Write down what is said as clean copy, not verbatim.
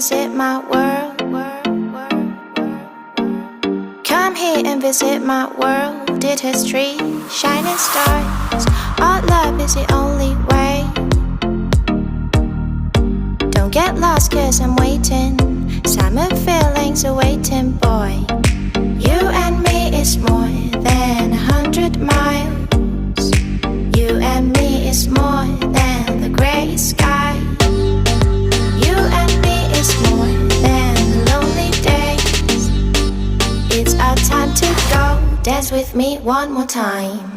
visit my world. Come here and visit my world. Did history, shining stars. Our love is the only way. Don't get lost cause I'm waiting. Summer feelings are waiting, boy. You and me is more than 100 miles. You and me is more than the gray sky. You and me is more than lonely days. It's our time to go. Dance with me one more time.